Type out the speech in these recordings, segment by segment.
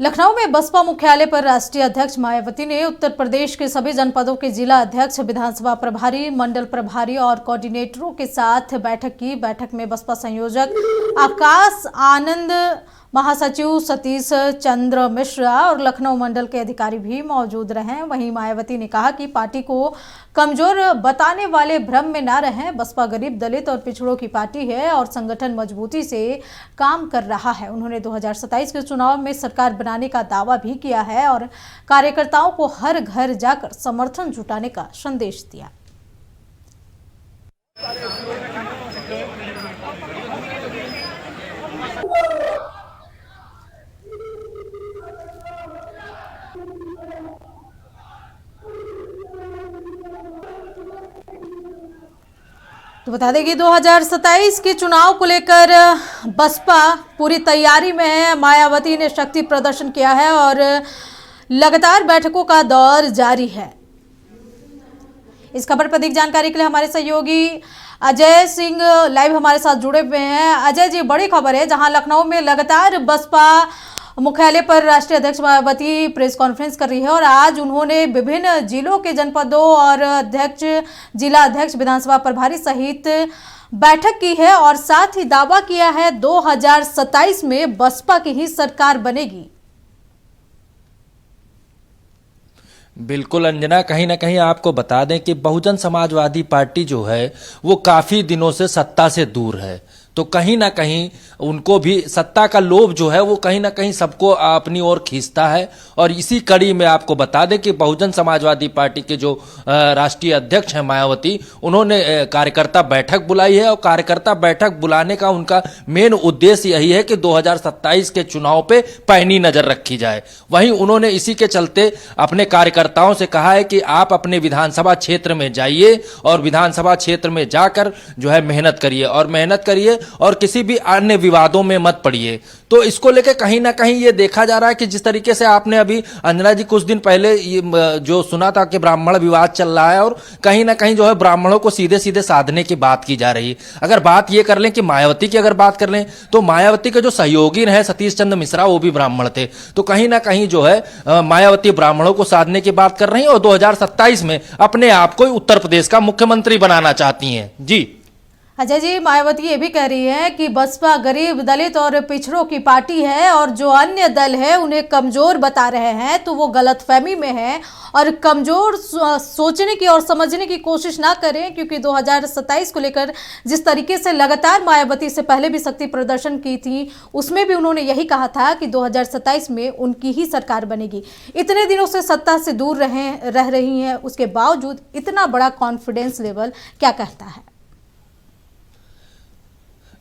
लखनऊ में बसपा मुख्यालय पर राष्ट्रीय अध्यक्ष मायावती ने उत्तर प्रदेश के सभी जनपदों के जिला अध्यक्ष, विधानसभा प्रभारी, मंडल प्रभारी और कोऑर्डिनेटरों के साथ बैठक की। बैठक में बसपा संयोजक आकाश आनंद, महासचिव सतीश चंद्र मिश्रा और लखनऊ मंडल के अधिकारी भी मौजूद रहे। वहीं मायावती ने कहा कि पार्टी को कमजोर बताने वाले भ्रम में ना रहें। बसपा गरीब, दलित और पिछड़ों की पार्टी है और संगठन मजबूती से काम कर रहा है। उन्होंने 2027 के चुनाव में सरकार बनाने का दावा भी किया है और कार्यकर्ताओं को हर घर जाकर समर्थन जुटाने का संदेश दिया। तो बता दें कि 2027 के चुनाव को लेकर बसपा पूरी तैयारी में है। मायावती ने शक्ति प्रदर्शन किया है और लगातार बैठकों का दौर जारी है। इस खबर पर अधिक जानकारी के लिए हमारे सहयोगी अजय सिंह लाइव हमारे साथ जुड़े हुए हैं। अजय जी, बड़ी खबर है जहां लखनऊ में लगातार बसपा मुख्यालय पर राष्ट्रीय अध्यक्ष मायावती प्रेस कॉन्फ्रेंस कर रही है और आज उन्होंने विभिन्न जिलों के जनपदों और अध्यक्ष, जिला अध्यक्ष, विधानसभा प्रभारी सहित बैठक की है और साथ ही दावा किया है 2027 में बसपा की ही सरकार बनेगी। बिल्कुल अंजना, कहीं ना कहीं आपको बता दें कि बहुजन समाजवादी पार्टी जो है वो काफी दिनों से सत्ता से दूर है, तो कहीं ना कहीं उनको भी सत्ता का लोभ जो है वो कहीं ना कहीं सबको अपनी ओर खींचता है। और इसी कड़ी में आपको बता दें कि बहुजन समाजवादी पार्टी के जो राष्ट्रीय अध्यक्ष हैं मायावती, उन्होंने कार्यकर्ता बैठक बुलाई है और कार्यकर्ता बैठक बुलाने का उनका मेन उद्देश्य यही है कि 2027 के चुनाव पे पैनी नजर रखी जाए। वहीं उन्होंने इसी के चलते अपने कार्यकर्ताओं से कहा है कि आप अपने विधानसभा क्षेत्र में जाइए और विधानसभा क्षेत्र में जाकर जो है मेहनत करिए और किसी भी अन्य विवादों में मत पड़िए। तो इसको लेकर कहीं ना कहीं ये देखा जा रहा है कि जिस तरीके से आपने अभी अंजना जी कुछ दिन पहले जो सुना था कि ब्राह्मण विवाद चल रहा है और कहीं ना कहीं जो है ब्राह्मणों को सीधे सीधे साधने की बात की जा रही है। अगर बात ये कर लें कि मायावती की अगर बात कर लें तो मायावती के जो सहयोगी रहे सतीश चंद्र मिश्रा, वो भी ब्राह्मण थे। तो कहीं ना कहीं जो है मायावती ब्राह्मणों को साधने की बात कर रही है और 2027 में अपने आप को उत्तर प्रदेश का मुख्यमंत्री बनाना चाहती हैं। जी अजय जी, मायावती ये भी कह रही है कि बसपा गरीब, दलित और पिछड़ों की पार्टी है और जो अन्य दल है उन्हें कमजोर बता रहे हैं तो वो गलतफहमी में है और कमजोर सोचने की और समझने की कोशिश ना करें, क्योंकि 2027 को लेकर जिस तरीके से लगातार मायावती से पहले भी शक्ति प्रदर्शन की थी उसमें भी उन्होंने यही कहा था कि 2027 में उनकी ही सरकार बनेगी। इतने दिनों से सत्ता से दूर रह रही हैं, उसके बावजूद इतना बड़ा कॉन्फिडेंस लेवल क्या कहता है?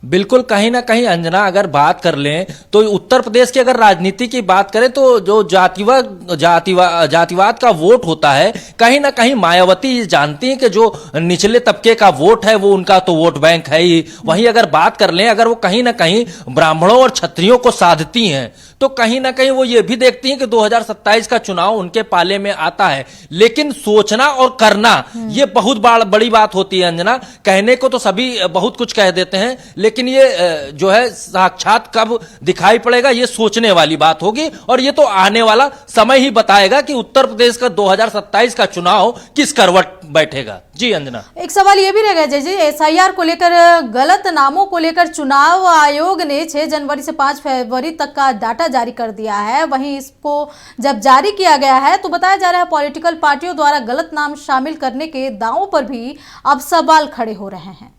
बिल्कुल, कहीं ना कहीं अंजना अगर बात कर लें तो उत्तर प्रदेश की अगर राजनीति की बात करें तो जो जातिवाद का वोट होता है, कहीं ना कहीं मायावती जानती है कि जो निचले तबके का वोट है वो उनका तो वोट बैंक है ही। वहीं अगर बात कर लें, अगर वो कहीं ना कहीं ब्राह्मणों और क्षत्रियों को साधती हैं तो कहीं ना कहीं वो ये भी देखती हैं कि 2027 का चुनाव उनके पाले में आता है। लेकिन सोचना और करना ये बहुत बड़ी बात होती है अंजना। कहने को तो सभी बहुत कुछ कह देते हैं, लेकिन ये जो है साक्षात कब दिखाई पड़ेगा ये सोचने वाली बात होगी और ये तो आने वाला समय ही बताएगा कि उत्तर प्रदेश का 2027 का चुनाव किस करवट बैठेगा। जी अंजना, एक सवाल ये भी रहेगा जय जी, एसआईआर को लेकर, गलत नामों को लेकर चुनाव आयोग ने 6 जनवरी से 5 फरवरी तक का डाटा जारी कर दिया है। वहीं इसको जब जारी किया गया है तो बताया जा रहा है पॉलिटिकल पार्टियों द्वारा गलत नाम शामिल करने के दावों पर भी अब सवाल खड़े हो रहे हैं।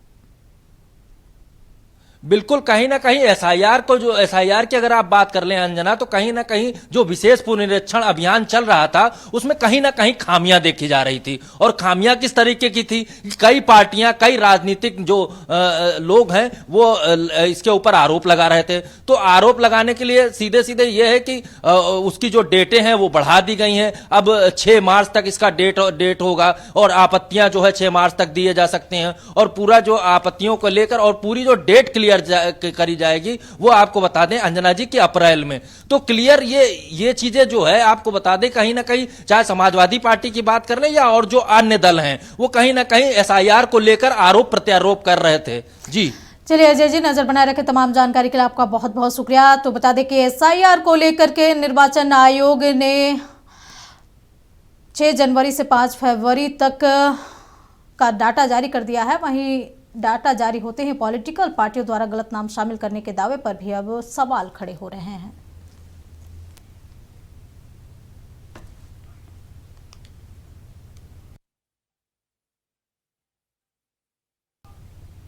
बिल्कुल, कहीं ना कहीं एसआईआर की अगर आप बात कर लें अंजना, तो कहीं ना कहीं जो विशेष पुनरीक्षण अभियान चल रहा था उसमें कहीं ना कहीं खामियां देखी जा रही थी। और खामियां किस तरीके की थी? कई पार्टियां, कई राजनीतिक जो लोग हैं वो इसके ऊपर आरोप लगा रहे थे। तो आरोप लगाने के लिए सीधे सीधे ये है कि उसकी जो डेटें हैं वो बढ़ा दी गई हैं। अब 6 मार्च तक इसका डेट होगा और आपत्तियां जो है 6 मार्च तक दिए जा सकते हैं और पूरा जो आपत्तियों को लेकर और पूरी जो डेट क्लियर करी जाएगी वो आपको बता दें अंजना जी कि अप्रैल में। तो क्लियर ये चीजें जो है आपको बता दें, कहीं ना कहीं चाहे समाजवादी पार्टी की बात कर लें या और जो अन्य दल हैं वो कहीं ना कहीं एसआईआर को लेकर आरोप प्रत्यारोप कर रहे थे। जी चलिए अजय जी, नजर बनाए रखे। तमाम जानकारी के लिए आपका बहुत बहुत शुक्रिया। तो बता दें कि SIR को लेकर के निर्वाचन आयोग ने 6 जनवरी से 5 फरवरी तक का डाटा जारी कर दिया है। वहीं डाटा जारी होते ही पॉलिटिकल पार्टियों द्वारा गलत नाम शामिल करने के दावे पर भी अब सवाल खड़े हो रहे हैं।